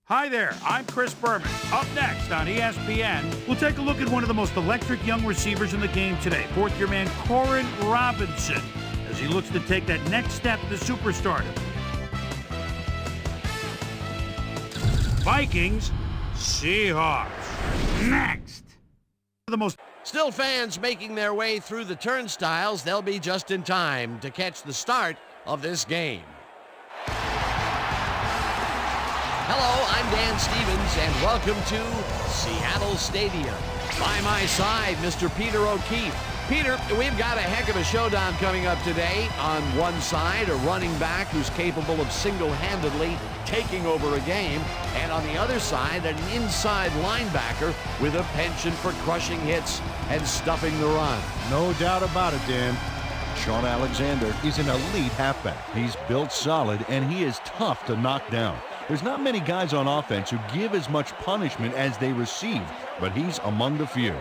Hi there, I'm Chris Berman. Up next on ESPN, we'll take a look at one of the most electric young receivers in the game today, fourth-year man Corin Robinson, as he looks to take that next step to superstardom. Vikings, Seahawks. Next. Still fans making their way through the turnstiles. They'll be just in time to catch the start of this game. Hello, I'm Dan Stevens, and welcome to Seattle Stadium. By my side, Mr. Peter O'Keefe. Peter, we've got a heck of a showdown coming up today. On one side, a running back who's capable of single-handedly taking over a game, and on the other side, an inside linebacker with a penchant for crushing hits and stuffing the run. No doubt about it, Dan. Sean Alexander is an elite halfback. He's built solid, and he is tough to knock down. There's not many guys on offense who give as much punishment as they receive, but he's among the few.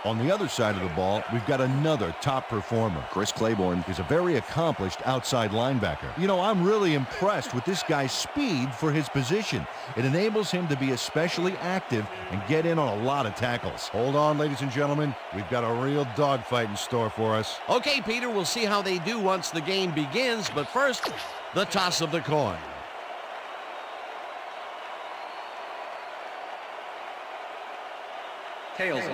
On the other side of the ball, we've got another top performer. Chris Claiborne is a very accomplished outside linebacker. You know, I'm really impressed with this guy's speed for his position. It enables him to be especially active and get in on a lot of tackles. Hold on, ladies and gentlemen. We've got a real dogfight in store for us. Okay, Peter, we'll see how they do once the game begins, but first, the toss of the coin. Tails.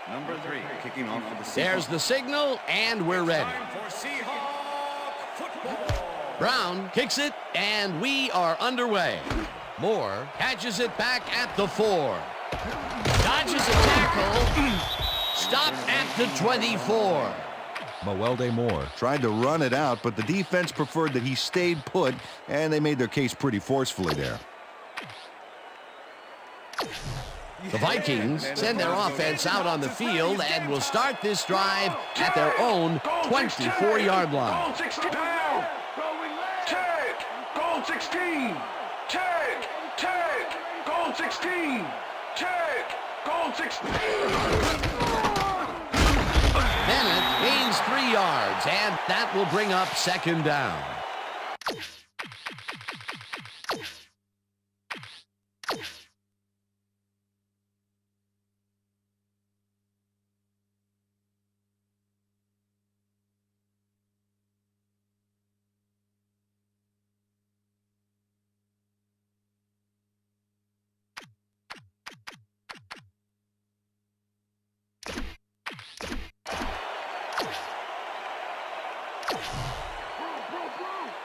Number 3, kicking off for the Seahawks. There's the signal, and we're ready. Brown kicks it, and we are underway. Moore catches it back at the 4. Dodges a tackle. Stopped at the 24. Mawelde Moore tried to run it out, but the defense preferred that he stayed put, and they made their case pretty forcefully there. The Vikings send their offense out on the field and will start this drive at their own 24-yard line. Goal 16 down. Check. Goal 16. Check. Check. Goal 16. Check. Goal 16. Bennett gains 3 yards, and that will bring up second down.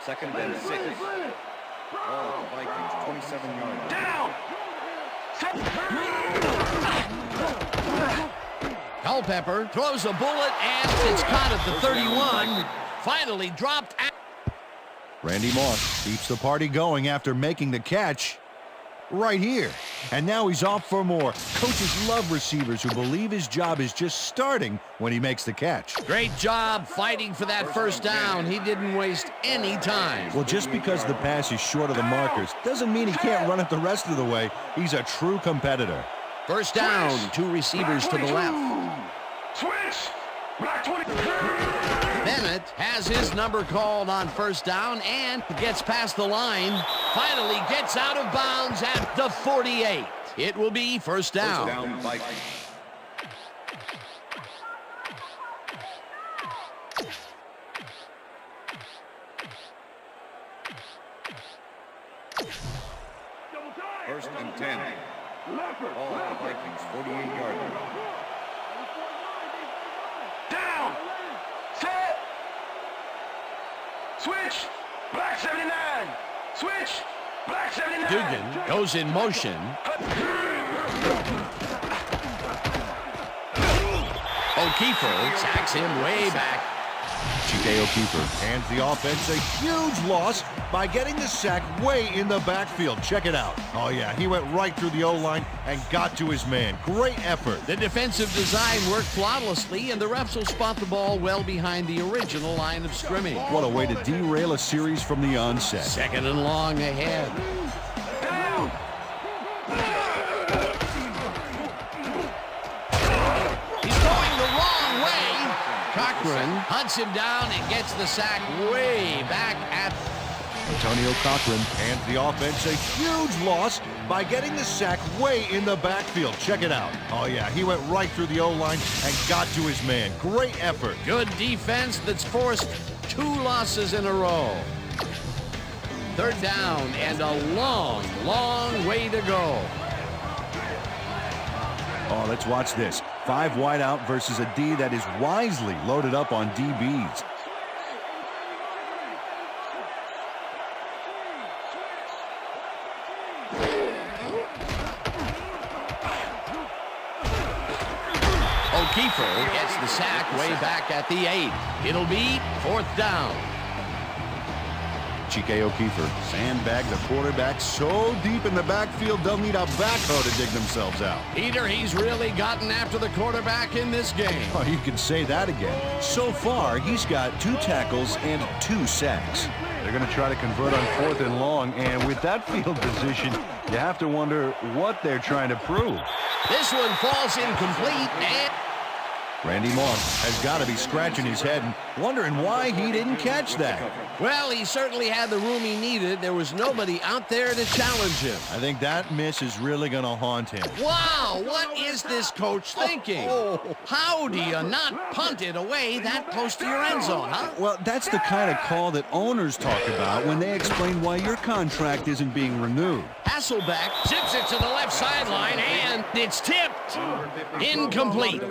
Second and 6. Ball at the Vikings, 27 yards. Down. Culpepper throws a bullet, and it's caught at the 31. Finally dropped at... Randy Moss keeps the party going after making the catch right here. And now he's off for more. Coaches love receivers who believe his job is just starting when he makes the catch. Great job fighting for that first down. He didn't waste any time. Well, just because the pass is short of the markers doesn't mean he can't run it the rest of the way. He's a true competitor. First down, 2 receivers to the left. Switch. Black 20. Bennett has his number called on first down and gets past the line. Finally gets out of bounds at the 48. It will be first down. First down, Vikings. First and 10. Ball at the Vikings, 48-yard line. Down. Set. Switch. Black 79. Switch. Black 79. Dugan goes in motion. O'Keefe sacks him way back. Chike O'Keefe hands the offense a huge loss by getting the sack way in the backfield. Check it out. Oh, yeah, he went right through the O-line and got to his man. Great effort. The defensive design worked flawlessly, and the refs will spot the ball well behind the original line of scrimmage. What a way to derail a series from the onset. Second and long ahead. Down. He's going to Cochran hunts him down and gets the sack way back at Antonio Cochran and the offense a huge loss by getting the sack way in the backfield. Check it out. Oh, yeah, he went right through the O-line and got to his man. Great effort. good defense that's forced 2 losses in a row. Third down and a long, long way to go. Oh, let's watch this. 5 wide out versus a D that is wisely loaded up on DBs. O'Keefer gets the sack way back at the 8. It'll be 4th down. Chike O'Keefer sandbagged the quarterback so deep in the backfield they'll need a backhoe to dig themselves out. Peter, he's really gotten after the quarterback in this game. Oh, you can say that again. So far, he's got 2 tackles and 2 sacks. They're going to try to convert on 4th and long, and with that field position, you have to wonder what they're trying to prove. This one falls incomplete, and Randy Moss has got to be scratching his head and wondering why he didn't catch that. well, he certainly had the room he needed. There was nobody out there to challenge him. I think that miss is really going to haunt him. Wow, what is this coach thinking? How do you not punt it away that close to your end zone, huh? Well, that's the kind of call that owners talk about when they explain why your contract isn't being renewed. Hasselbeck zips it to the left sideline, and it's tipped. Incomplete.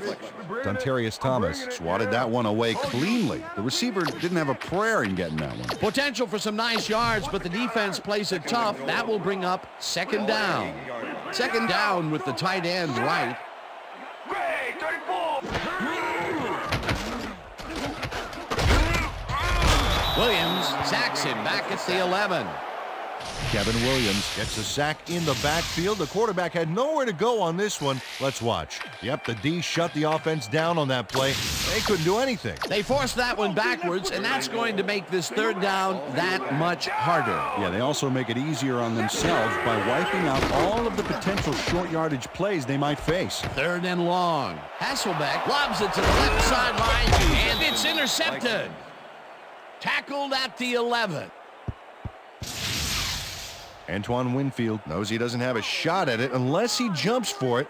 Dontarius Thomas swatted that one away cleanly. The receiver didn't have a prayer in getting that one. Potential for some nice yards, but the defense plays it tough. That will bring up 2nd down. 2nd down with the tight end right. Gray, 34. Williams sacks him back at the 11. Kevin Williams gets a sack in the backfield. The quarterback had nowhere to go on this one. Let's watch. Yep, the D shut the offense down on that play. They couldn't do anything. They forced that one backwards, and that's going to make this 3rd down that much harder. Yeah, they also make it easier on themselves by wiping out all of the potential short yardage plays they might face. 3rd and long. Hasselbeck lobs it to the left sideline, and it's intercepted. Tackled at the 11. Antoine Winfield knows he doesn't have a shot at it unless he jumps for it.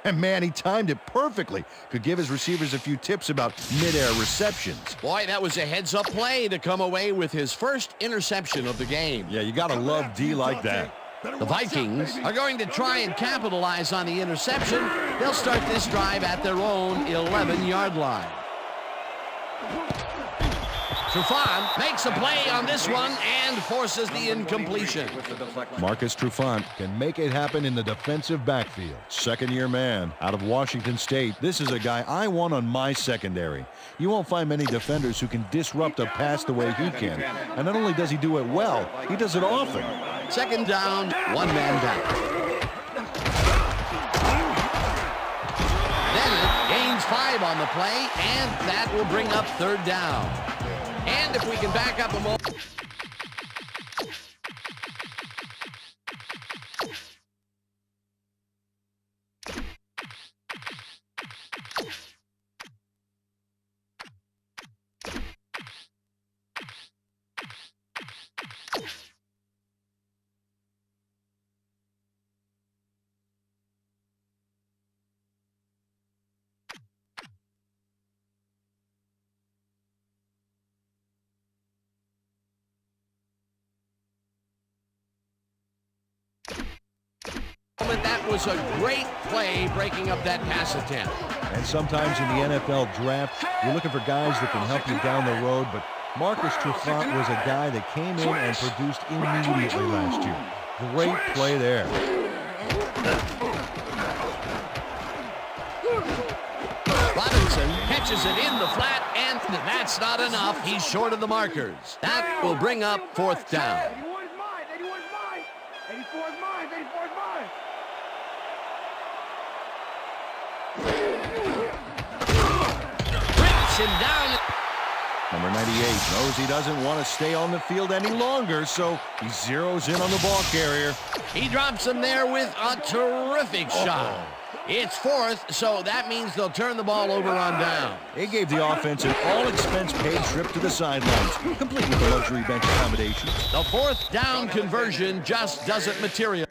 And man, he timed it perfectly. Could give his receivers a few tips about mid-air receptions. Boy, that was a heads-up play to come away with his first interception of the game. Yeah, you gotta love D like that. The Vikings are going to try and capitalize on the interception. They'll start this drive at their own 11-yard line. Trufant makes a play on this one and forces the incompletion. Marcus Trufant can make it happen in the defensive backfield. 2nd-year man out of Washington State. This is a guy I want on my secondary. You won't find many defenders who can disrupt a pass the way he can. And not only does he do it well, he does it often. 2nd down, 1 man down. Bennett gains 5 on the play, and that will bring up 3rd down. And if we can back up a moment. That was a great play breaking up that pass attempt. And sometimes in the NFL draft, you're looking for guys that can help you down the road, but Marcus Trufant was a guy that came in and produced immediately last year. Great play there. Robinson catches it in the flat, and that's not enough. He's short of the markers. That will bring up 4th down. 81 is mine. 81 is mine. 84 is mine. 84 is mine. Rips him down. Number 98 knows he doesn't want to stay on the field any longer, so he zeroes in on the ball carrier. He drops him there with a terrific shot. It's fourth, so that means they'll turn the ball over on down. It gave the offense an all-expense-paid trip to the sidelines, complete with the luxury bench accommodation. The fourth down conversion just doesn't materialize.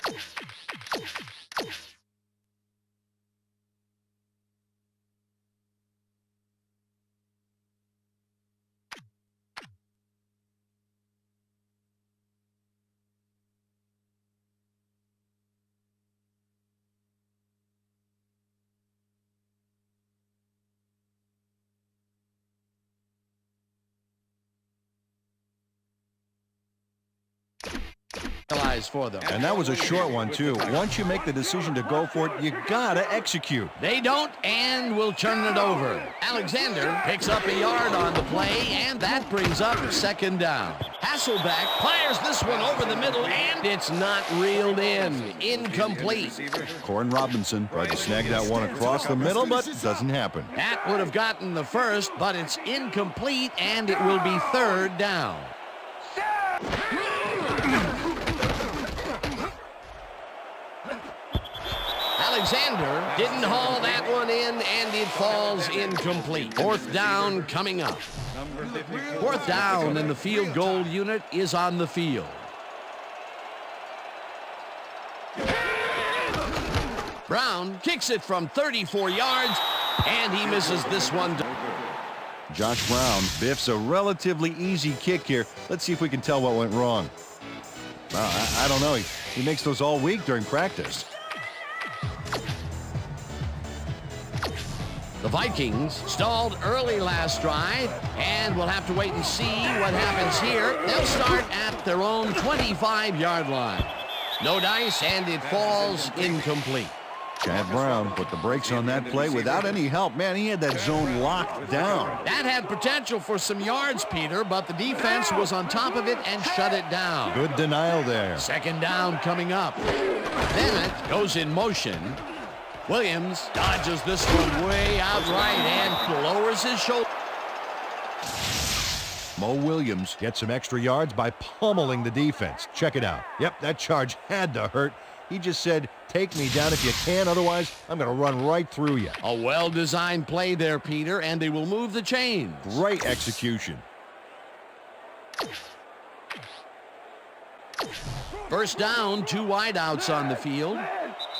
For them. And that was a short one, too. Once you make the decision to go for it, you gotta execute. They don't, and will turn it over. Alexander picks up a yard on the play, and that brings up second down. Hasselbeck fires this one over the middle, and it's not reeled in. Incomplete. Corin Robinson tried to snag that one across the middle, but it doesn't happen. That would have gotten the first, but it's incomplete, and it will be third down. Alexander didn't haul that one in, and it falls incomplete. Fourth down coming up. Fourth down, and the field goal unit is on the field. Brown kicks it from 34 yards, and he misses this one. Josh Brown biffs a relatively easy kick here. Let's see if we can tell what went wrong. I don't know. He makes those all week during practice. The Vikings stalled early last drive, and we'll have to wait and see what happens here. They'll start at their own 25-yard line. No dice, and it falls incomplete. Chad Brown put the brakes on that play without any help. Man, he had that zone locked down. That had potential for some yards, Peter, but the defense was on top of it and shut it down. Good denial there. Second down coming up. Bennett goes in motion. Williams dodges this one way out right and lowers his shoulder. Mo Williams gets some extra yards by pummeling the defense. Check it out. Yep, that charge had to hurt. He just said, take me down if you can, otherwise I'm going to run right through you. A well-designed play there, Peter, and they will move the chains. Great execution. First down, two wideouts on the field.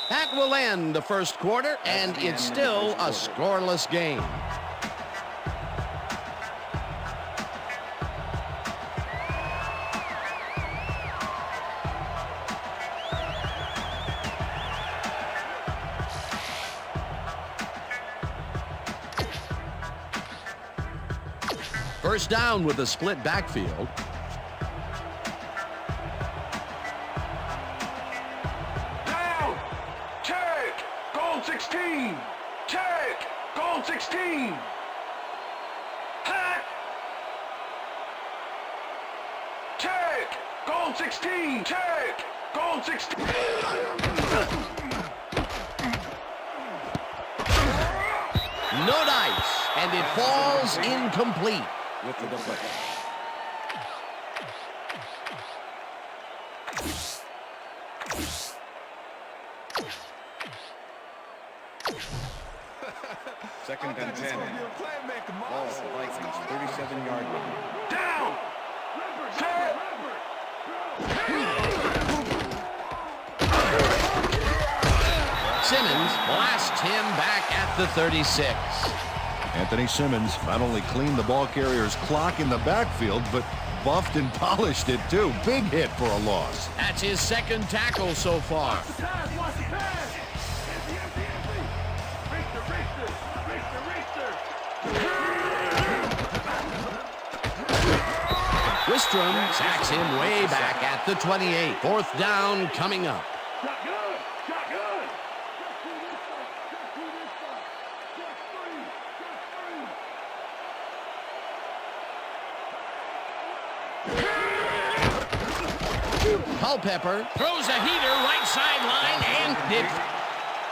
That will end the first quarter, and it's still a scoreless game. First down with a split backfield. Down! Check! Goal 16! Check! Goal 16! Hack! Check! Goal 16! Check! Goal 16! No dice, and it falls incomplete. With the deflection. Second and 10. Ball at the Vikings, 37-yard line. Down! Check! Simmons blasts him back at the 36. Anthony Simmons not only cleaned the ball carrier's clock in the backfield, but buffed and polished it too. Big hit for a loss. That's his second tackle so far. Wistrom sacks him way back at the 28. Fourth down coming up. Culpepper throws a heater right sideline and it.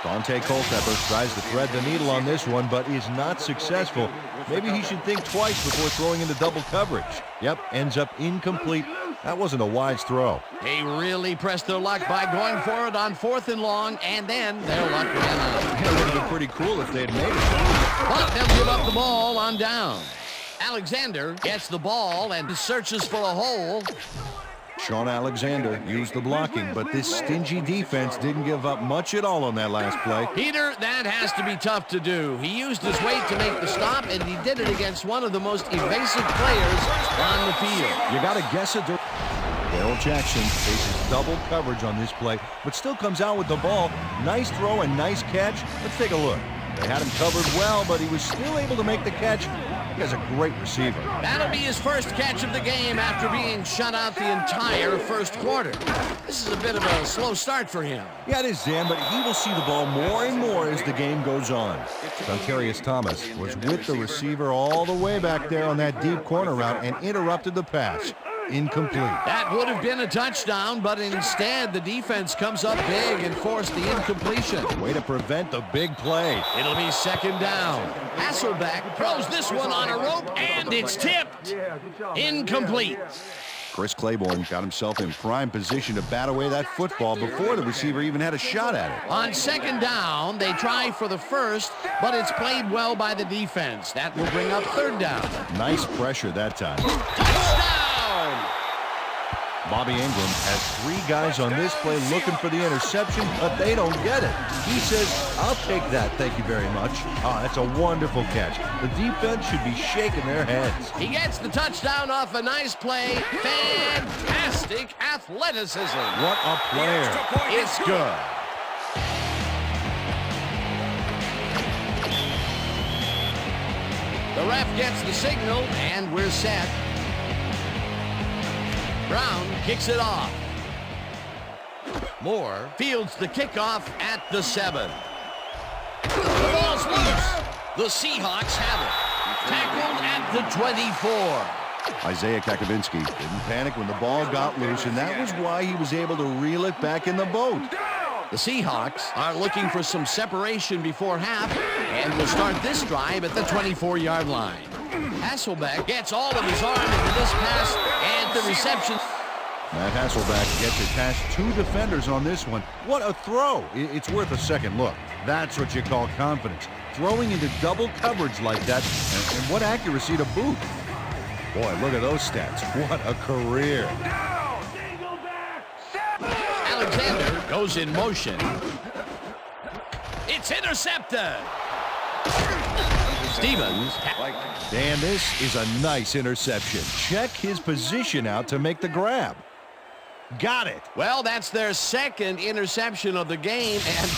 Dante Culpepper tries to thread the needle on this one, but is not successful. Maybe he should think twice before throwing into double coverage. Yep, ends up incomplete. That wasn't a wise throw. They really pressed their luck by going for it on 4th and long, and then their luck ran out. It would have been pretty cool if they had made it. But they'll give up the ball on down. Alexander gets the ball and searches for a hole. Sean Alexander used the blocking, but this stingy defense didn't give up much at all on that last play. Peter, that has to be tough to do. He used his weight to make the stop, and he did it against one of the most evasive players on the field. You got to guess it. Darrell Jackson faces double coverage on this play, but still comes out with the ball. Nice throw and nice catch. Let's take a look. They had him covered well, but he was still able to make the catch. He has a great receiver. That'll be his first catch of the game after being shut out the entire first quarter. This is a bit of a slow start for him. Yeah, it is, Dan, but he will see the ball more and more as the game goes on. Dontarius Thomas was with the receiver all the way back there on that deep corner route and interrupted the pass. Incomplete. That would have been a touchdown, but instead the defense comes up big and forced the incompletion. Way to prevent the big play. It'll be 2nd down. Hasselbeck throws this one on a rope, and it's tipped. Incomplete. Chris Claiborne got himself in prime position to bat away that football before the receiver even had a shot at it. On 2nd down, they try for the first, but it's played well by the defense. That will bring up 3rd down. Nice pressure that time. Touchdown! Bobby Ingram has 3 guys on this play looking for the interception, but they don't get it. He says, I'll take that, thank you very much. That's a wonderful catch. The defense should be shaking their heads. He gets the touchdown off a nice play. Fantastic athleticism. What a player. It's good. The ref gets the signal, and we're set. Brown kicks it off. Moore fields the kickoff at the 7. The ball's loose. The Seahawks have it. Tackled at the 24. Isaiah Kakovinsky didn't panic when the ball got loose, and that was why he was able to reel it back in the boat. The Seahawks are looking for some separation before half and will start this drive at the 24-yard line. Hasselbeck gets all of his arm into this pass, and the reception. Matt Hasselbeck gets it past 2 defenders on this one. What a throw. It's worth a second look. That's what you call confidence. Throwing into double coverage like that, and what accuracy to boot. Boy, look at those stats. What a career. Alexander goes in motion. It's intercepted. Stevens. Dan, this is a nice interception. Check his position out to make the grab. Got it. Well, that's their 2nd interception of the game, and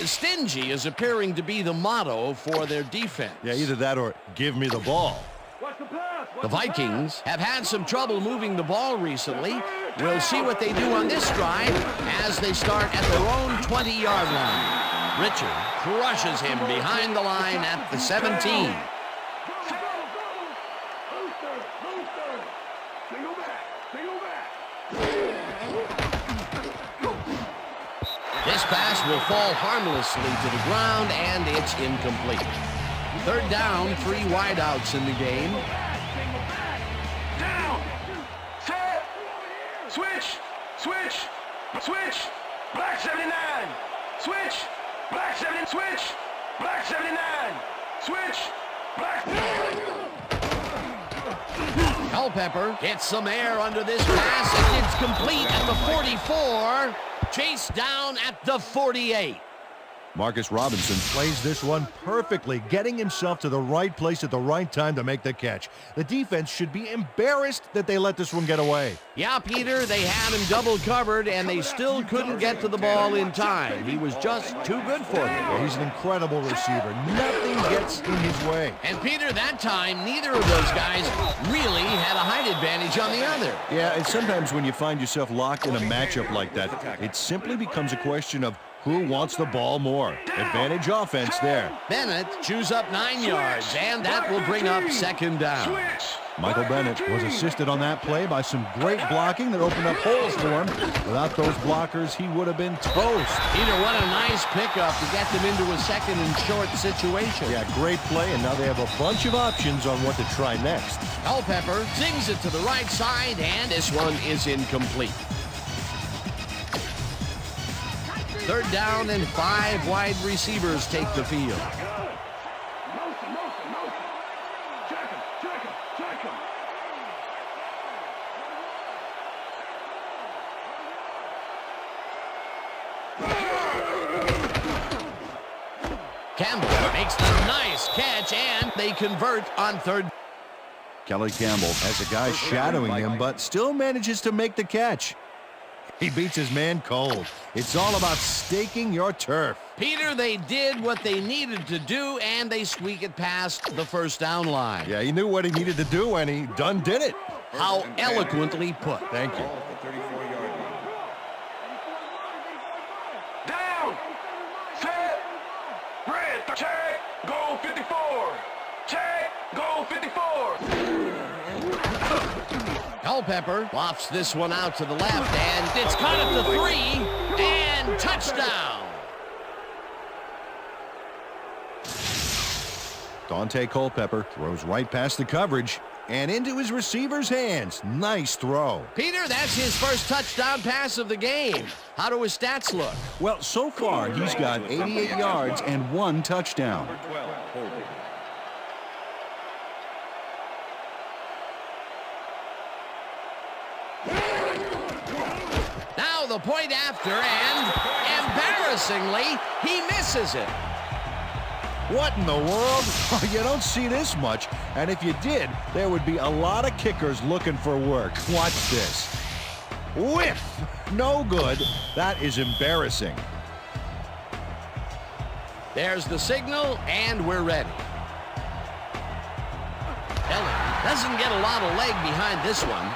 stingy is appearing to be the motto for their defense. Yeah, either that or give me the ball. The Vikings have had some trouble moving the ball recently. We'll see what they do on this drive as they start at their own 20-yard line. Richard crushes him behind the line at the 17. This pass will fall harmlessly to the ground, and it's incomplete. 3rd down, 3 wideouts in the game. Down. Set. Switch. Switch. Switch. Black 79. Switch. Black 70. Switch. Black 79. Switch. Black. Culpepper gets some air under this pass, and it's complete at the 44. Chased down at the 48. Marcus Robinson plays this one perfectly, getting himself to the right place at the right time to make the catch. The defense should be embarrassed that they let this one get away. Yeah, Peter, they had him double covered, and they still couldn't get to the ball in time. He was just too good for them. Yeah, he's an incredible receiver. Nothing gets in his way. And, Peter, that time, neither of those guys really had a height advantage on the other. Yeah, and sometimes when you find yourself locked in a matchup like that, it simply becomes a question of who wants the ball more. Advantage offense there. Bennett chews up 9 yards, and that will bring up 2nd down. Michael Bennett was assisted on that play by some great blocking that opened up holes for him. Without those blockers, he would have been toast. Peter, what a nice pickup to get them into a second and short situation. Yeah, great play, and now they have a bunch of options on what to try next. Culpepper sings it to the right side, and this one is incomplete. 3rd down and 5 wide receivers take the field. Campbell makes the nice catch, and they convert on 3rd. Kelly Campbell has a guy shadowing him, but still manages to make the catch. He beats his man cold. It's all about staking your turf. Peter, they did what they needed to do, and they squeak it past the 1st down line. Yeah, he knew what he needed to do, and he done did it. How eloquently put. Thank you. Ball at the 34-yard line. Down. Set. Red. Check. Goal 54. Check. Goal 54. Culpepper lofts this one out to the left, and it's caught at the 3, and touchdown. Dante Culpepper throws right past the coverage and into his receiver's hands. Nice throw. Peter, that's his first touchdown pass of the game. How do his stats look? Well, so far, he's got 88 yards and 1 touchdown. Number 12, holding. Now the point after, and embarrassingly, he misses it. What in the world? You don't see this much. And if you did, there would be a lot of kickers looking for work. Watch this. Whiff! No good. That is embarrassing. There's the signal, and we're ready. Ellie doesn't get a lot of leg behind this one.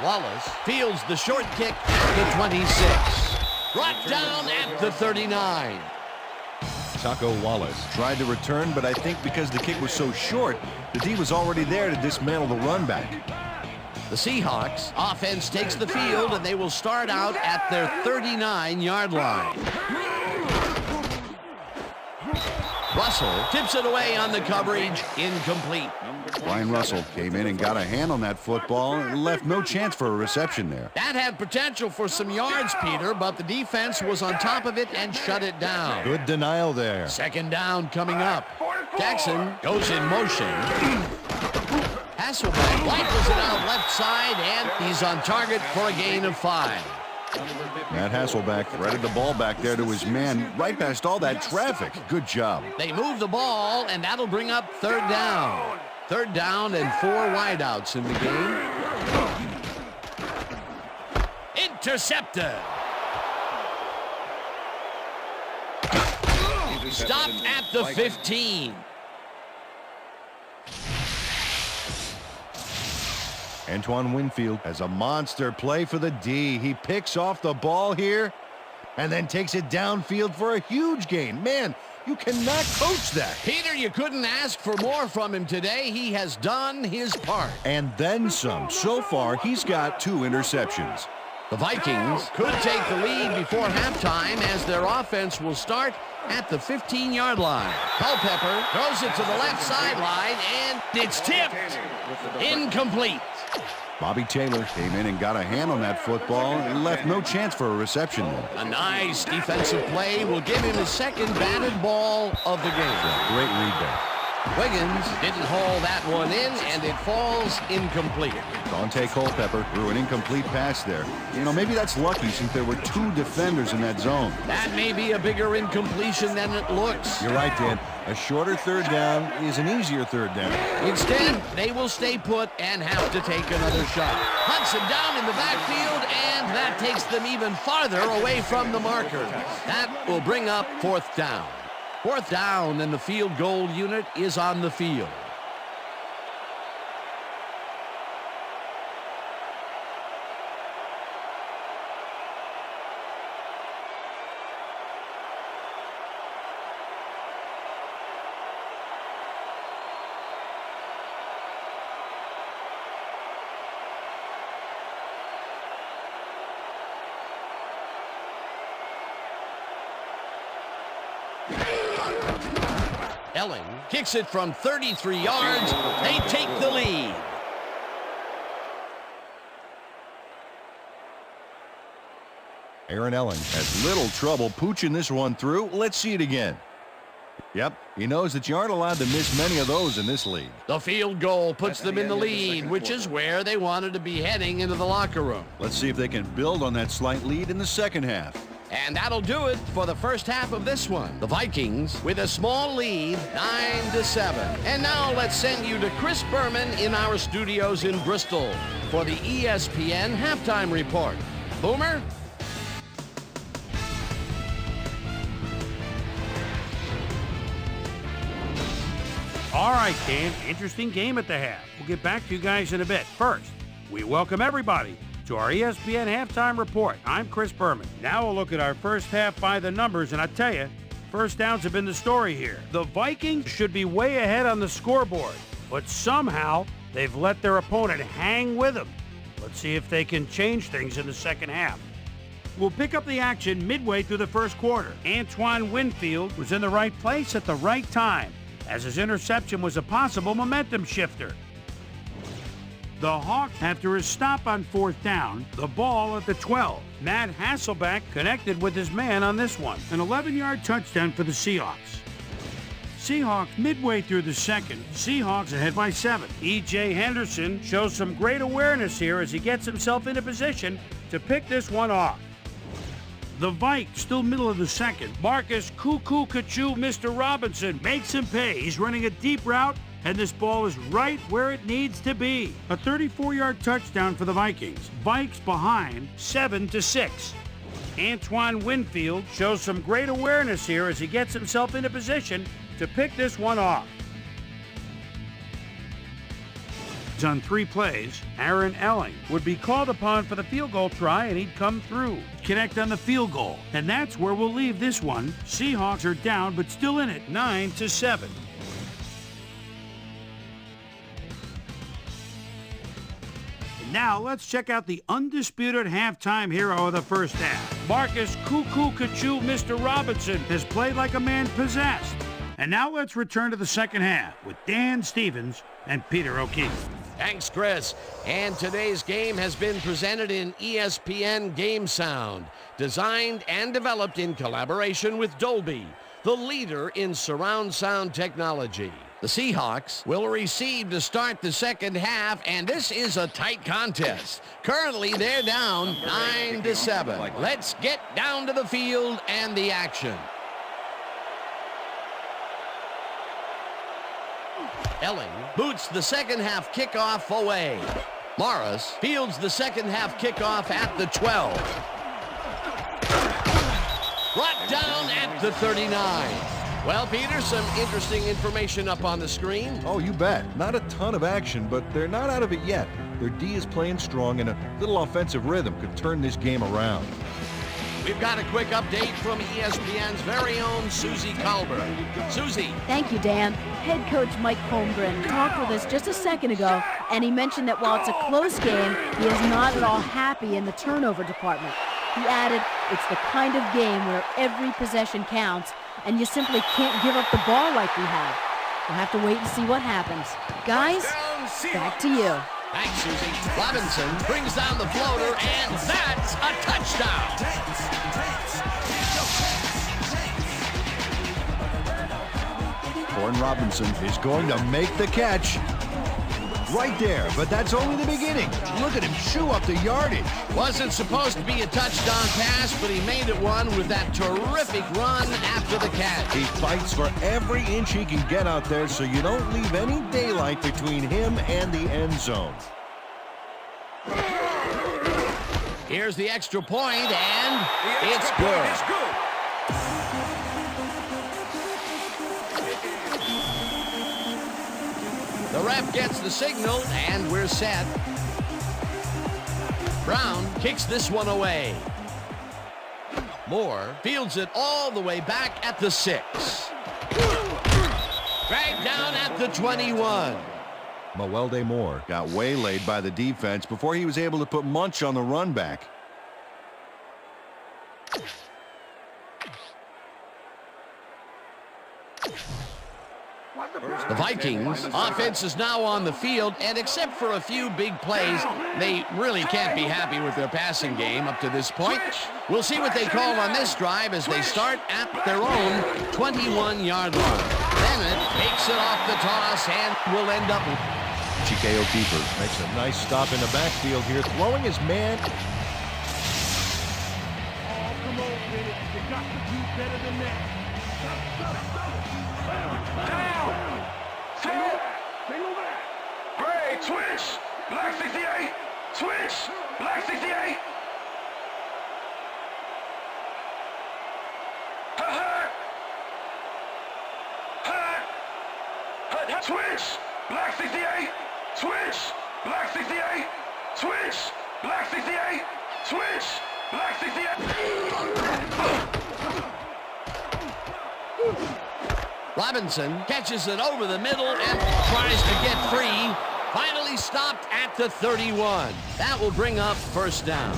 Wallace fields the short kick at the 26. Brought down at the 39. Taco Wallace tried to return, but I think because the kick was so short, the D was already there to dismantle the run back. The Seahawks offense takes the field, and they will start out at their 39-yard line. Russell tips it away on the coverage, incomplete. Brian Russell came in and got a hand on that football and left no chance for a reception there. That had potential for some yards, Peter, but the defense was on top of it and shut it down. Good denial there. 2nd down coming up. Jackson goes in motion. Hasselbeck rifles it out left side, and he's on target for a gain of 5. Matt Hasselbeck threaded the ball back there to his man right past all that traffic. Good job. They move the ball, and that'll bring up 3rd down. 3rd down and 4 wideouts in the game. Intercepted. Stopped at the 15. Antoine Winfield has a monster play for the D. He picks off the ball here and then takes it downfield for a huge gain. Man, you cannot coach that. Peter, you couldn't ask for more from him today. He has done his part. And then some. So far, he's got 2 interceptions. The Vikings could take the lead before halftime as their offense will start at the 15-yard line. Culpepper throws it to the left sideline, and it's tipped. Incomplete. Bobby Taylor came in and got a hand on that football and left no chance for a reception there. A nice defensive play will give him his 2nd batted ball of the game. Great read there. Wiggins didn't haul that one in, and it falls incomplete. Dante Culpepper threw an incomplete pass there. You know, maybe that's lucky since there were 2 defenders in that zone. That may be a bigger incompletion than it looks. You're right, Dan. A shorter 3rd down is an easier 3rd down. Instead, they will stay put and have to take another shot. Hudson down in the backfield, and that takes them even farther away from the marker. That will bring up 4th down. 4th down, and the field goal unit is on the field. Elling kicks it from 33 yards. They take the lead. Aaron Elling has little trouble pooching this one through. Let's see it again. Yep, he knows that you aren't allowed to miss many of those in this league. The field goal puts them in the lead, which is where they wanted to be heading into the locker room. Let's see if they can build on that slight lead in the second half. And that'll do it for the first half of this one. The Vikings with a small lead, 9-7. And now let's send you to Chris Berman in our studios in Bristol for the ESPN halftime report. Boomer? All right, Dan, interesting game at the half. We'll get back to you guys in a bit. First, we welcome everybody to our ESPN halftime report. I'm Chris Berman. Now we'll look at our first half by the numbers, and I tell you, first downs have been the story here. The Vikings should be way ahead on the scoreboard, but somehow they've let their opponent hang with them. Let's see if they can change things in the second half. We'll pick up the action midway through the first quarter. Antoine Winfield was in the right place at the right time, as his interception was a possible momentum shifter. The Hawks, after his stop on fourth down, the ball at the 12. Matt Hasselbeck connected with his man on this one. An 11-yard touchdown for the Seahawks. Seahawks midway through the second. Seahawks ahead by 7. E.J. Henderson shows some great awareness here as he gets himself into position to pick this one off. The Vikes, still middle of the second. Marcus Cuckoo Kachu, Mr. Robinson, makes him pay. He's running a deep route, and this ball is right where it needs to be. A 34-yard touchdown for the Vikings. Vikes behind 7-6. Antoine Winfield shows some great awareness here as he gets himself into position to pick this one off. On 3 plays, Aaron Elling would be called upon for the field goal try, and he'd come through. Connect on the field goal, and that's where we'll leave this one. Seahawks are down, but still in it, 9-7. Now let's check out the undisputed halftime hero of the first half. Marcus Cuckoo Kachu, Mr. Robinson, has played like a man possessed. And now let's return to the second half with Dan Stevens and Peter O'Keefe. Thanks, Chris. And today's game has been presented in ESPN Game Sound, designed and developed in collaboration with Dolby, the leader in surround sound technology. The Seahawks will receive to start the second half, and this is a tight contest. Currently, they're down 9-7. Let's get down to the field and the action. Elling boots the second half kickoff away. Morris fields the second half kickoff at the 12. Brought down at the 39. Well, Peter, some interesting information up on the screen. Oh, you bet. Not a ton of action, but they're not out of it yet. Their D is playing strong, and a little offensive rhythm could turn this game around. We've got a quick update from ESPN's very own Susie Colbert. Susie. Thank you, Dan. Head coach Mike Holmgren talked with us just a second ago, and he mentioned that while it's a close game, he is not at all happy in the turnover department. He added, it's the kind of game where every possession counts, and you simply can't give up the ball like we have. We'll have to wait and see what happens. Guys, back to you. Thanks, Susie. Robinson brings down the floater, and that's a touchdown. Gordon Robinson is going to make the catch. Right there, but that's only the beginning. Look at him chew up the yardage. Wasn't supposed to be a touchdown pass, but he made it one with that terrific run after the catch. He fights for every inch he can get out there, so you don't leave any daylight between him and the end zone. Here's the extra point, and it's good. The ref gets the signal, and we're set. Brown kicks this one away. Moore fields it all the way back at the 6. Dragged down at the 21. Mawelde Moore got waylaid by the defense before he was able to put Munch on the run back. The Vikings offense is now on the field, and except for a few big plays, they really can't be happy with their passing game up to this point. We'll see what they call on this drive as they start at their own 21-yard line. Bennett takes it off the toss and will end up. Chike O'Keefer makes a nice stop in the backfield here, throwing his man. Oh, come on, Bennett. You got to do better than that. Down. Set. Break. Switch. Black 68. Switch. Black 68. Switch. Black 68. Switch. Black 68. Switch. Black 68. Switch. Black 68. Robinson catches it over the middle and tries to get free. Finally stopped at the 31. That will bring up first down.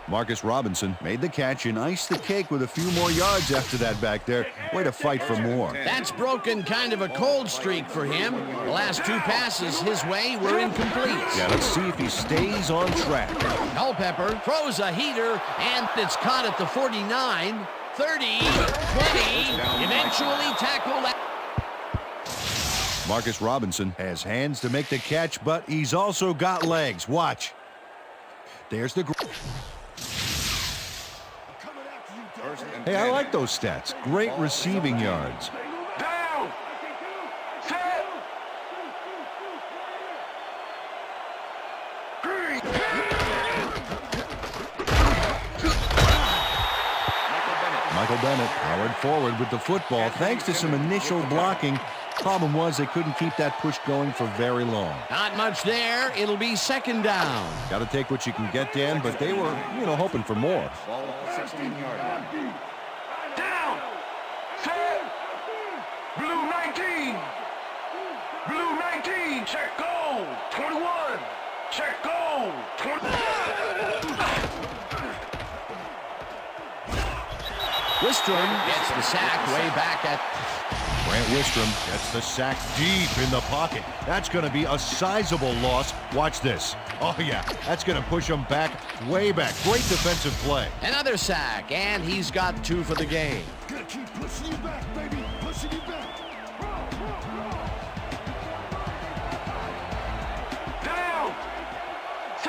Marcus Robinson made the catch and iced the cake with a few more yards after that back there. Way to fight for more. That's broken kind of a cold streak for him. The last two passes his way were incomplete. Yeah, let's see if he stays on track. Culpepper throws a heater, and it's caught at the 49, 30, 20, eventually tackled at. Marcus Robinson has hands to make the catch, but he's also got legs. Watch. There's the... Hey, I like those stats. Great receiving yards. Down. Set. Green. Michael Bennett powered forward with the football thanks to some initial blocking. Problem was they couldn't keep that push going for very long. Not much there. It'll be second down. Got to take what you can get, Dan, but they were, hoping for more. Ball at the 16-yard line. Down. Set. Blue 19. Blue 19. Check goal. 21. Check goal. 20. Wistrom gets the sack way back at. Grant Wistrom gets the sack deep in the pocket. That's going to be a sizable loss. Watch this. Oh, yeah, that's going to push him back, way back. Great defensive play. Another sack, and he's got 2 for the game. Gotta keep pushing you back, baby. Pushing you back. Down.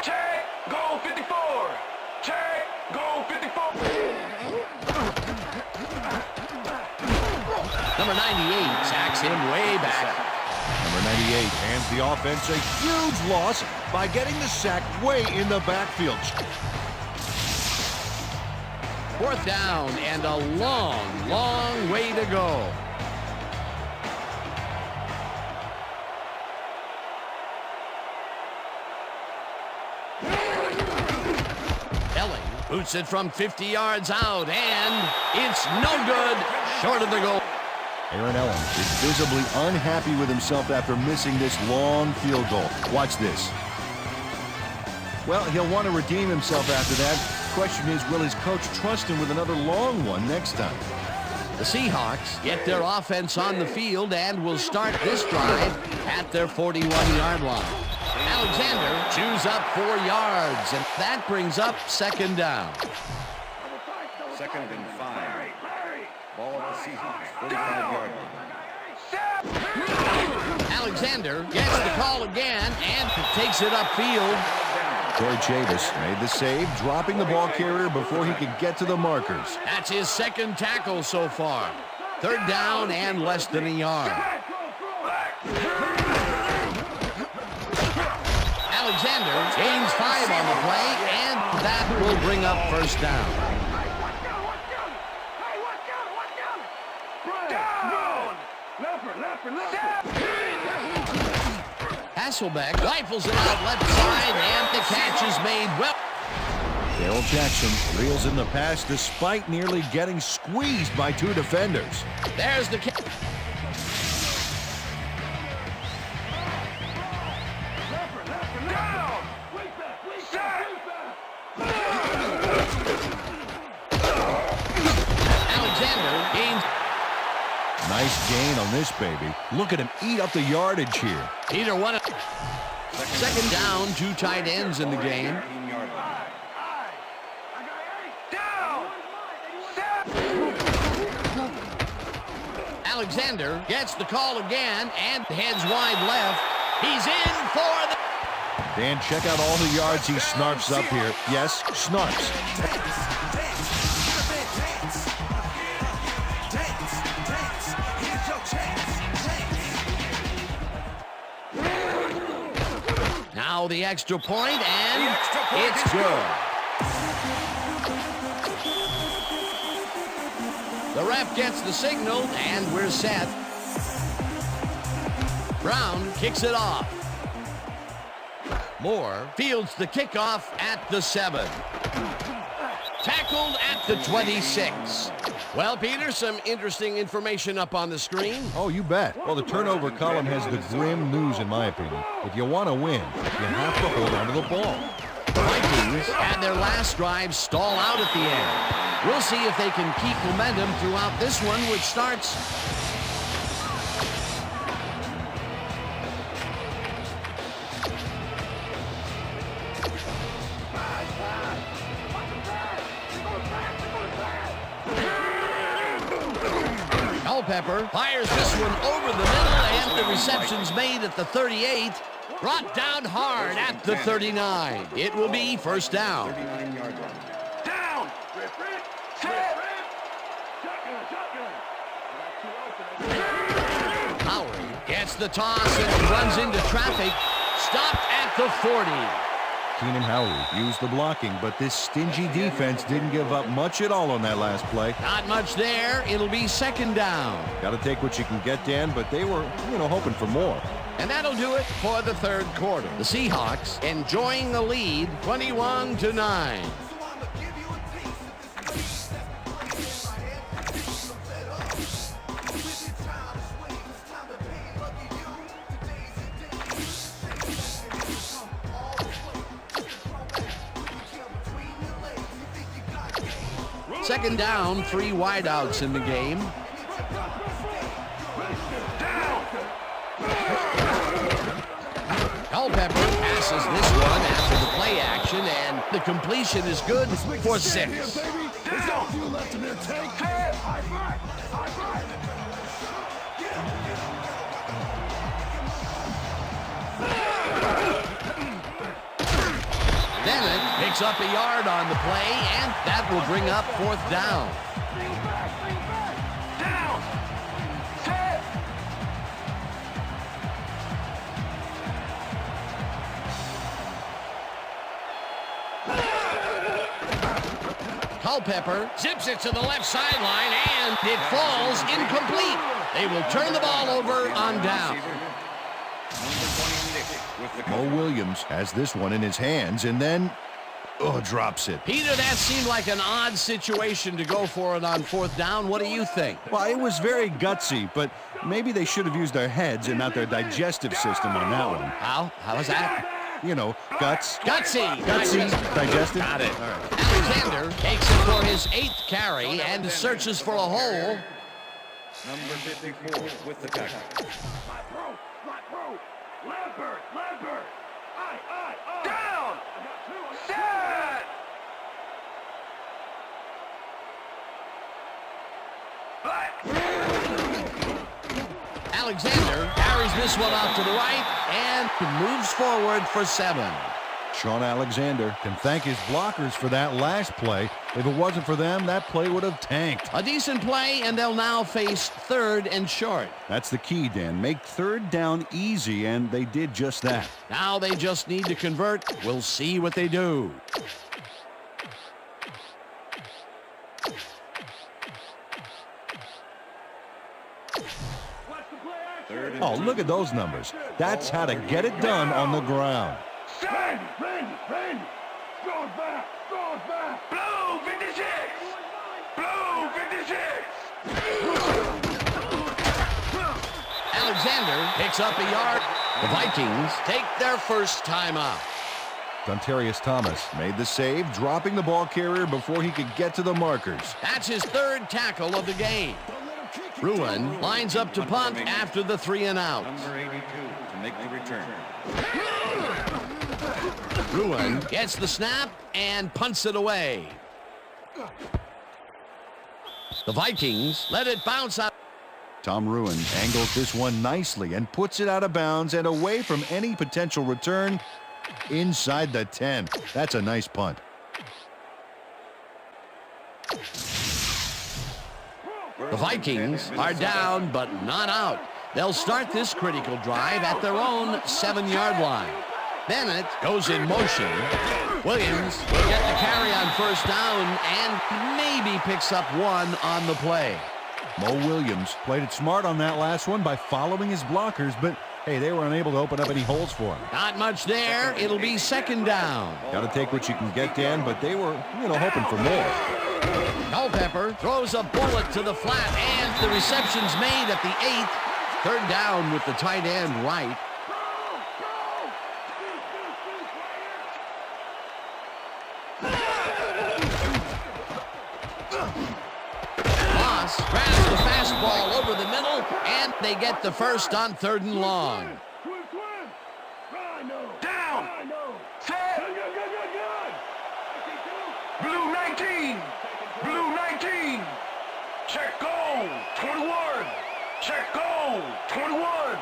Check. Goal 54. Check. Goal 54. Number 98 sacks him way back. Number 98 hands the offense a huge loss by getting the sack way in the backfield. 4th down and a long, long way to go. Elling boots it from 50 yards out, and it's no good, short of the goal. Aaron Elling is visibly unhappy with himself after missing this long field goal. Watch this. Well, he'll want to redeem himself after that. Question is, will his coach trust him with another long one next time? The Seahawks get their offense on the field and will start this drive at their 41-yard line. Alexander chews up 4 yards, and that brings up second down. 2nd and 5. Ball at the Seahawks, 45-yard line. Alexander gets the call again and takes it upfield. Corey Chavis made the save, dropping the ball carrier before he could get to the markers. That's his second tackle so far. 3rd down and less than a yard. Alexander gains 5 on the play, and that will bring up first down. Hasselbeck rifles it out left side, and the catch is made well. Darrell Jackson reels in the pass despite nearly getting squeezed by 2 defenders. There's the catch. Nice gain on this baby. Look at him eat up the yardage here. Peter won it. Second down, 2 tight ends in the game. 15-yard line. Alexander gets the call again and heads wide left. He's in for the... Dan, check out all the yards he snarfs up here. Yes, snarfs. Now the extra point, and it's good. The ref gets the signal, and we're set. Brown kicks it off. Moore fields the kickoff at the 7. Tackled at the 26. Well, Peter, some interesting information up on the screen. Oh, you bet. Well, the turnover column has the grim news, in my opinion. If you want to win, you have to hold on to the ball. The Vikings had their last drive stall out at the end. We'll see if they can keep momentum throughout this one, which starts... Culpepper fires this one over the middle, and the reception's made at the 38. Brought down hard at the 39. It will be first down. 39-yard line. Down. Set. Howard gets the toss and runs into traffic. Stopped at the 40. Keenan Howard used the blocking, but this stingy defense didn't give up much at all on that last play. Not much there. It'll be second down. Got to take what you can get, Dan, but they were, hoping for more. And that'll do it for the third quarter. The Seahawks enjoying the lead, 21-9. Second down, 3 wideouts in the game. Culpepper passes this one after the play action, and the completion is good for 6. Bennett picks up a yard on the play, and that will bring up fourth down. Culpepper zips it to the left sideline, and it falls incomplete. They will turn the ball over on down. Mo Williams has this one in his hands and then drops it. Peter, that seemed like an odd situation to go for it on fourth down. What do you think? Well, it was very gutsy, but maybe they should have used their heads and not their digestive system on that one. How was that? Guts. Gutsy. Digestive. Got it. All right. Alexander takes it for his 8th carry and searches for a hole. Number 54 with the tackle. Lambert. Down. Set. Alexander carries this one out to the right and moves forward for 7. Sean Alexander can thank his blockers for that last play. If it wasn't for them, that play would have tanked. A decent play, and they'll now face 3rd and short. That's the key, Dan. Make 3rd down easy, and they did just that. Now they just need to convert. We'll see what they do. Oh, look at those numbers. That's how to get it done on the ground. Randy. Going back. Blue 56. Blue 56. Alexander picks up a yard. The Vikings take their first timeout. Dontarius Thomas made the save, dropping the ball carrier before he could get to the markers. That's his 3rd tackle of the game. Ruin lines up to punt after the 3 and out. Number 82 to make the return. Ruin gets the snap and punts it away. The Vikings let it bounce out. Tom Ruin angles this one nicely and puts it out of bounds and away from any potential return inside the 10. That's a nice punt. The Vikings are down but not out. They'll start this critical drive at their own 7-yard line. Bennett goes in motion. Williams will get the carry on first down and maybe picks up 1 on the play. Mo Williams played it smart on that last one by following his blockers, but hey, they were unable to open up any holes for him. Not much there. It'll be 2nd down. Got to take what you can get, Dan, but they were, hoping for more. Culpepper throws a bullet to the flat, and the reception's made at the 8th. 3rd down with the tight end right. Moss grabs the fastball over the middle, and they get the first on 3rd and long. Down. Set. Blue 19. Blue 19. Check go. 21. Check go. 21.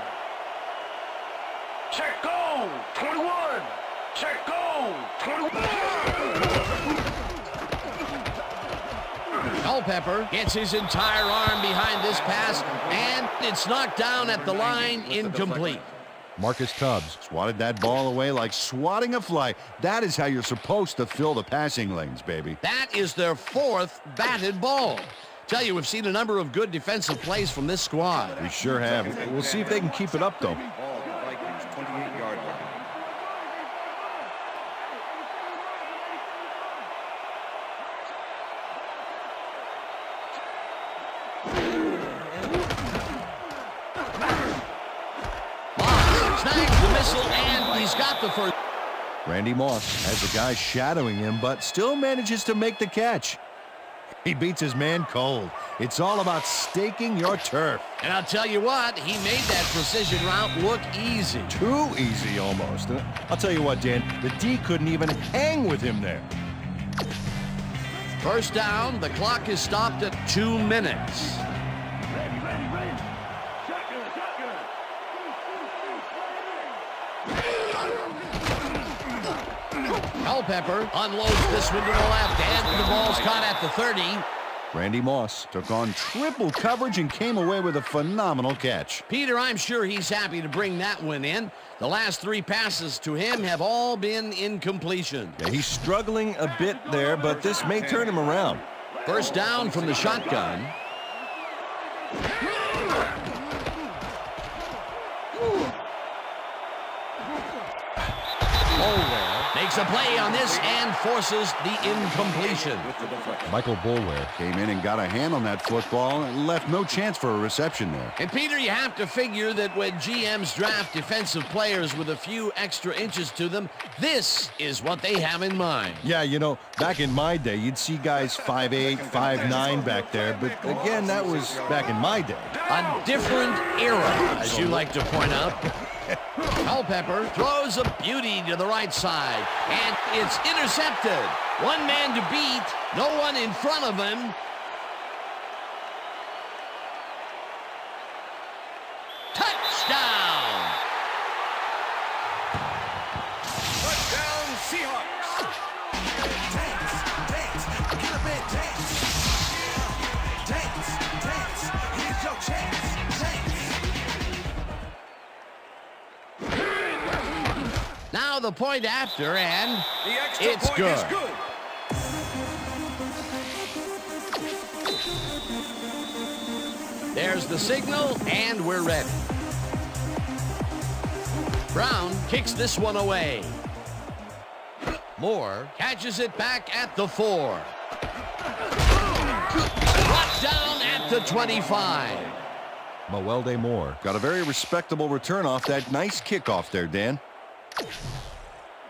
Check go. 21. Check go. 21. Culpepper gets his entire arm behind this pass, and it's knocked down at the line, incomplete. Marcus Tubbs swatted that ball away like swatting a fly. That is how you're supposed to fill the passing lanes, baby. That is their 4th batted ball. Tell you, we've seen a number of good defensive plays from this squad. We sure have. We'll see if they can keep it up, though. Ball at the Vikings 28-yard line. Snags the missile, and he's got the first. Randy Moss has a guy shadowing him, but still manages to make the catch. He beats his man cold. It's all about staking your turf. And I'll tell you what, he made that precision route look easy. Too easy almost. I'll tell you what, Dan, the D couldn't even hang with him there. First down, the clock is stopped at 2 minutes. Culpepper unloads this one to the left, and the ball's caught at the 30. Randy Moss took on triple coverage and came away with a phenomenal catch. Peter, I'm sure he's happy to bring that one in. The last 3 passes to him have all been incompletion. Yeah, he's struggling a bit there, but this may turn him around. First down from the shotgun. Makes a play on this and forces the incompletion. Michael Boulware came in and got a hand on that football and left no chance for a reception there. And Peter, you have to figure that when GMs draft defensive players with a few extra inches to them, this is what they have in mind. Yeah, back in my day, you'd see guys 5'8", 5'9" back there, but again, that was back in my day. A different era, as you like to point out. Culpepper throws a beauty to the right side, and it's intercepted. One man to beat, no one in front of him. Touchdown! Touchdown, Seahawks. Dance, dance, get up and dance. Dance, dance, here's your chance. Now the point after, and The extra it's point good. is good. There's the signal, and we're ready. Brown kicks this one away. Moore catches it back at the 4. Brought down at the 25. Moelde Moore got a very respectable return off that nice kickoff there, Dan.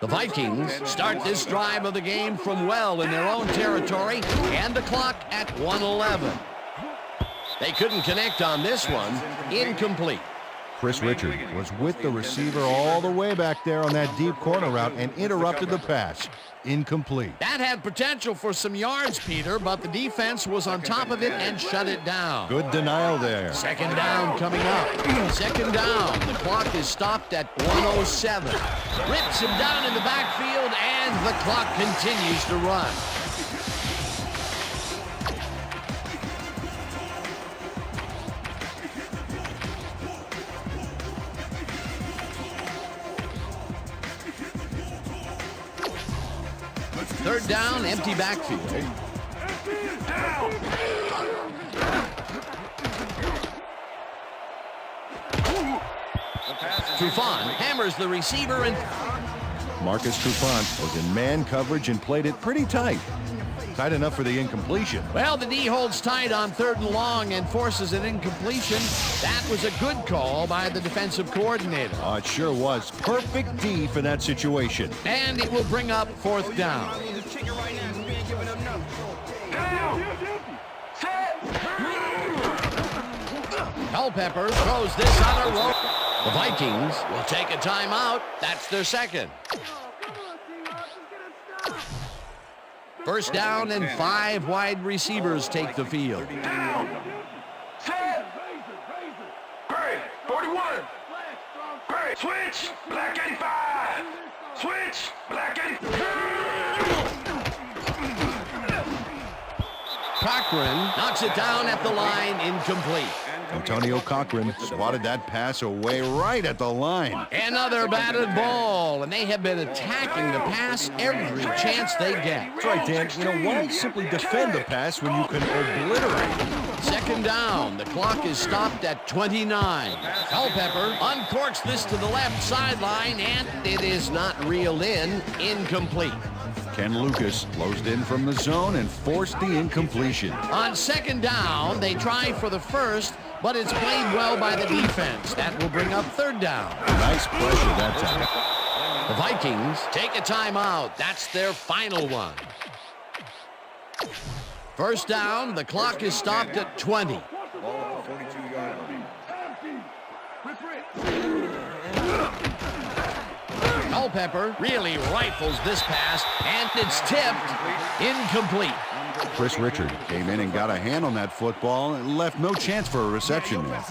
The Vikings start this drive of the game from well in their own territory, and the clock at 1:11. They couldn't connect on this one. Incomplete. Chris Richard was with the receiver all the way back there on that deep corner route and interrupted the pass. Incomplete. That had potential for some yards, Peter, but the defense was on top of it and shut it down. Good denial there. Second down coming up. Second down. The clock is stopped at 1:07. Rips him down in the backfield, and the clock continues to run. Third down, empty backfield. Trufant hammers the receiver, and Marcus Trufant was in man coverage and played it pretty tight. Tight enough for the incompletion. well, the D holds tight on 3rd and long and forces an incompletion. That was a good call by the defensive coordinator. Oh, it sure was. Perfect D for that situation. And it will bring up 4th down. Culpepper throws this on a roll. The Vikings will take a timeout. That's their second. First down, and 5 wide receivers take the field. Set. Great. 41. Great. Switch. Black 85. Switch. Black 85. Cochran knocks it down at the line, incomplete. Antonio Cochran swatted that pass away right at the line. Another batted ball, and they have been attacking the pass every chance they get. That's right, Dan. You know, why simply defend the pass when you can obliterate it? Second down. The clock is stopped at 29. Culpepper uncorks this to the left sideline, and it is not reeled in. Incomplete. Ken Lucas closed in from the zone and forced the incompletion. On second down, they try for the first, but it's played well by the defense. That will bring up 3rd down. Nice pressure that time. The Vikings take a timeout. That's their final one. First down, the clock is stopped at 20. Ball at the 42-yard line. Culpepper really rifles this pass, and it's tipped. Incomplete. Chris Richard came in and got a hand on that football and left no chance for a reception there.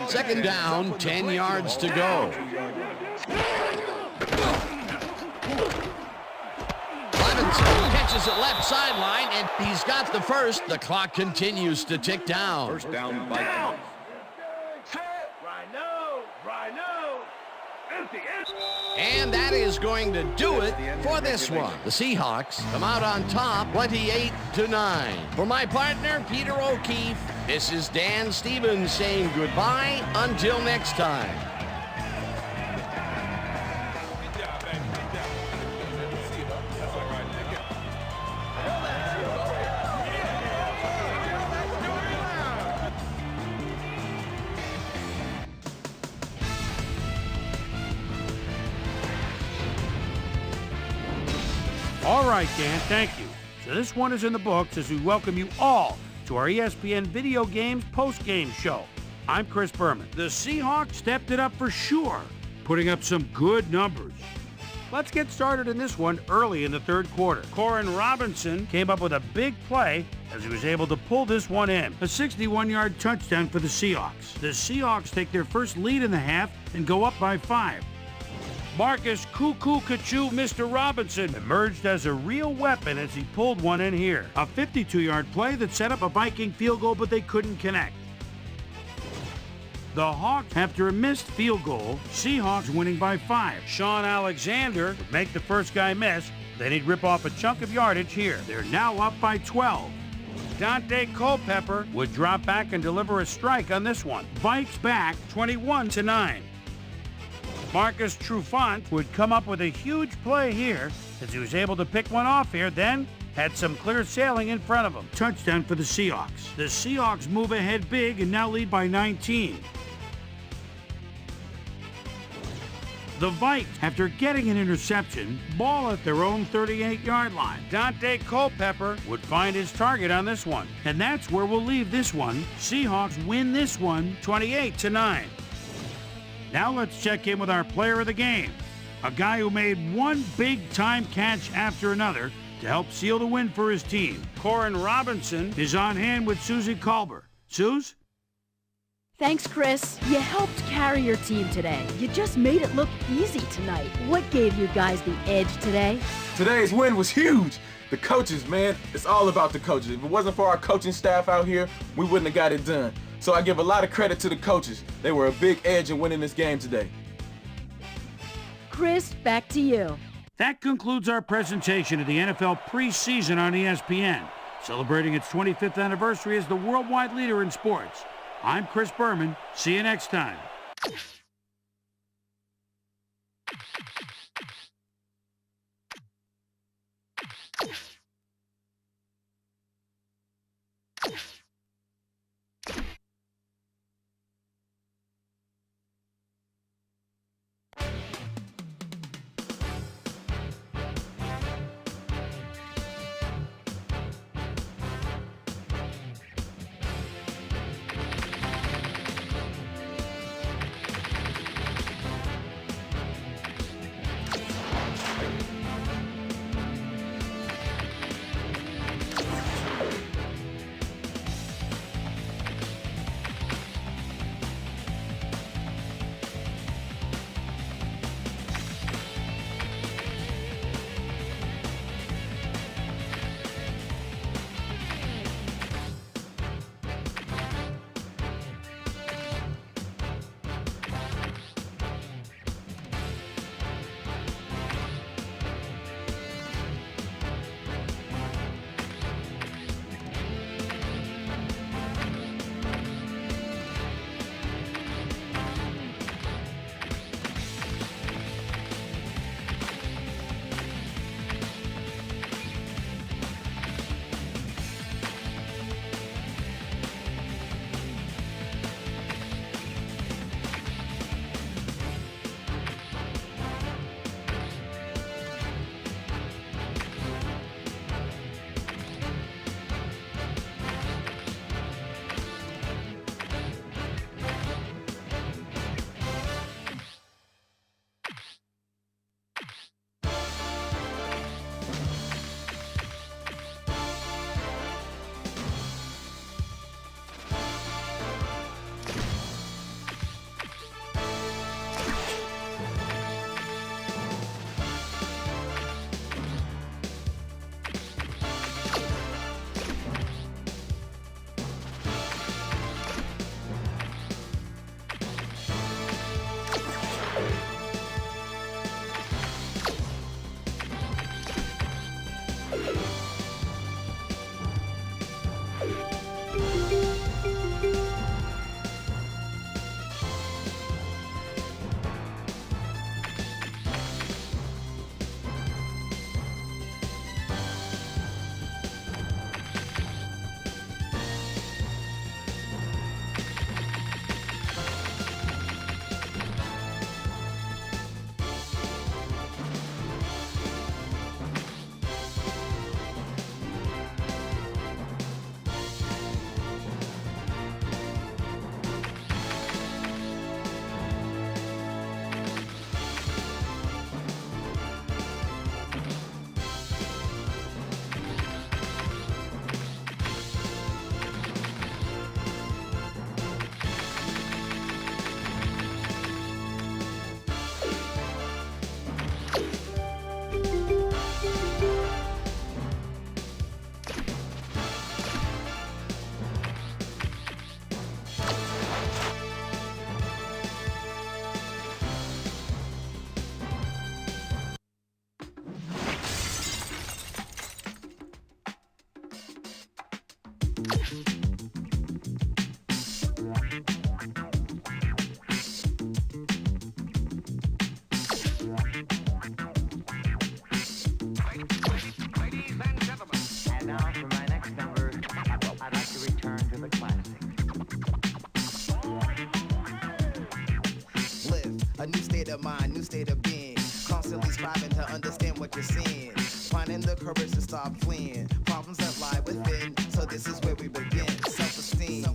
Second down, 10 yards to go. Levinson catches it left sideline, and he's got the first. The clock continues to tick down. First down, Vikings. And that is going to do it for this one. The Seahawks come out on top, 28-9. For my partner, Peter O'Keefe, this is Dan Stevens saying goodbye until next time. All right, Dan, thank you. So this one is in the books as we welcome you all to our ESPN Video Games post-game show. I'm Chris Berman. The Seahawks stepped it up for sure, putting up some good numbers. Let's get started in this one early in the 3rd quarter. Corin Robinson came up with a big play as he was able to pull this one in. A 61-yard touchdown for the Seahawks. The Seahawks take their first lead in the half and go up by 5. Marcus Cuckoo Kachu Mr. Robinson emerged as a real weapon as he pulled one in here. A 52-yard play that set up a Viking field goal, but they couldn't connect. The Hawks, after a missed field goal, Seahawks winning by 5. Sean Alexander would make the first guy miss. Then he'd rip off a chunk of yardage here. They're now up by 12. Dante Culpepper would drop back and deliver a strike on this one. Vikes back 21-9. Marcus Trufant would come up with a huge play here as he was able to pick one off here, then had some clear sailing in front of him. Touchdown for the Seahawks. The Seahawks move ahead big and now lead by 19. The Vikes, after getting an interception, ball at their own 38-yard line. Dante Culpepper would find his target on this one. And that's where we'll leave this one. Seahawks win this one 28-9. Now let's check in with our player of the game, a guy who made one big-time catch after another to help seal the win for his team. Corin Robinson is on hand with Susie Culber. Suze? Thanks, Chris. You helped carry your team today. You just made it look easy tonight. What gave you guys the edge today? Today's win was huge. The coaches, man, it's all about the coaches. If it wasn't for our coaching staff out here, we wouldn't have got it done. So I give a lot of credit to the coaches. They were a big edge in winning this game today. Chris, back to you. That concludes our presentation of the NFL preseason on ESPN, celebrating its 25th anniversary as the worldwide leader in sports. I'm Chris Berman. See you next time. A new state of mind, new state of being. Constantly striving to understand what you're seeing. Finding the courage to stop fleeing. Problems that lie within. So this is where we begin. Self-esteem.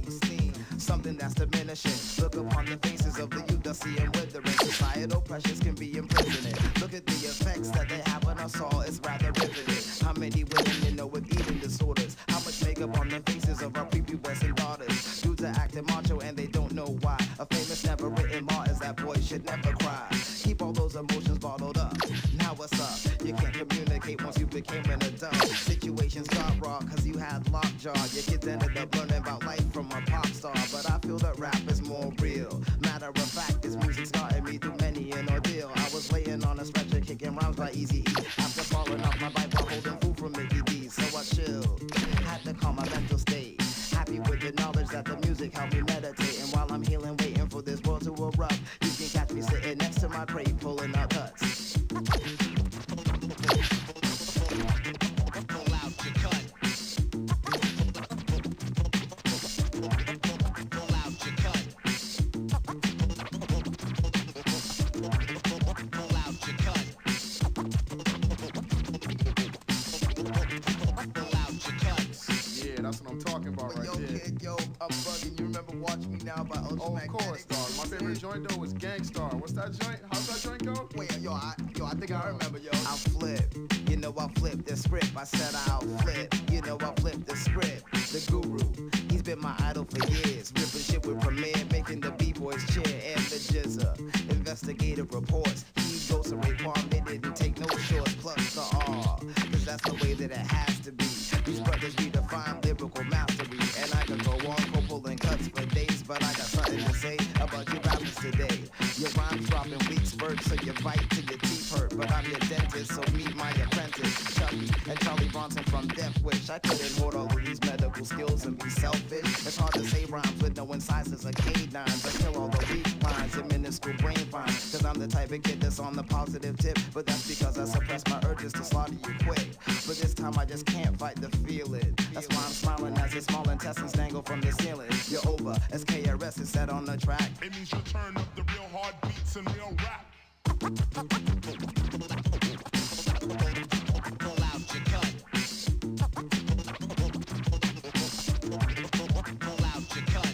Something that's diminishing. Look upon the faces of the youth, dusty and withering. Societal pressures can be imprisoning. Look at the effects that they have on us all. It's rather riveting. How many women you know with eating disorders? How much makeup on the faces of our prepubescent daughters? Dudes are acting macho and they don't know why. A famous never written law is that boys should never cry. Keep all those emotions bottled up. Now what's up? You can't communicate once you became an adult. Situations got raw cause you had lockjaw. Your kids ended up learning about life from a pop star. But I feel that rap is more real. Matter of fact, this music started me through many an ordeal. I was laying on a stretcher kicking rhymes by Easy E. After falling off my bike while holding food from Mickey D's. So I chilled, had to calm my mental state. Happy with the knowledge that the music helped me meditate. And while I'm healing, waiting for this world to erupt, you can catch me sitting next to my crate pulling out cuts. Pull out your cut. Pull out your cut. Pull out your cut. Pull out your cuts. Yeah, that's what I'm talking about right there. Yo, kid, yo, I'm bugging. You remember Watch Me Now by Ultra Oh, of course, dog. My favorite joint though is Gangstar. What's that joint? How's that joint go? Wait, yo, I think I remember, yo. I'll flip, you know I'll flip the script. I said I'll flip, you know I'll flip the script. The guru, he's been my idol for years. Ripping shit with Premier, making the B-boys cheer. And the Jizza, investigative reports. He goes to Raekwon, they didn't take no shorts. Plus the R, cause that's the way that it has to be. These brothers redefine lyrical mastery. And I can go on, pulling cuts for days. But I got something to say about you rappers today. Your rhymes dropping weak spurts, so you bite till your teeth hurt. But I'm your dentist, so meet my apprentice, Chucky and Charlie Bronson from Death Wish. I couldn't hold all of these medical skills and be selfish. It's hard to say rhymes with no incisors or canines. I kill all the weak lines and minuscule brain fines. Cause I'm the type of kid that's on the positive tip. But that's because I suppress my urges to slaughter you quick. But this time I just can't fight the feeling. That's why I'm smiling as your small intestines dangle from the ceiling. You're over, as KRS is set on the track. It means you turn up the real hard beats and real rap. Pull out your cut. Pull out your cut. Pull out your cut. Pull out your cut. Pull out your cut.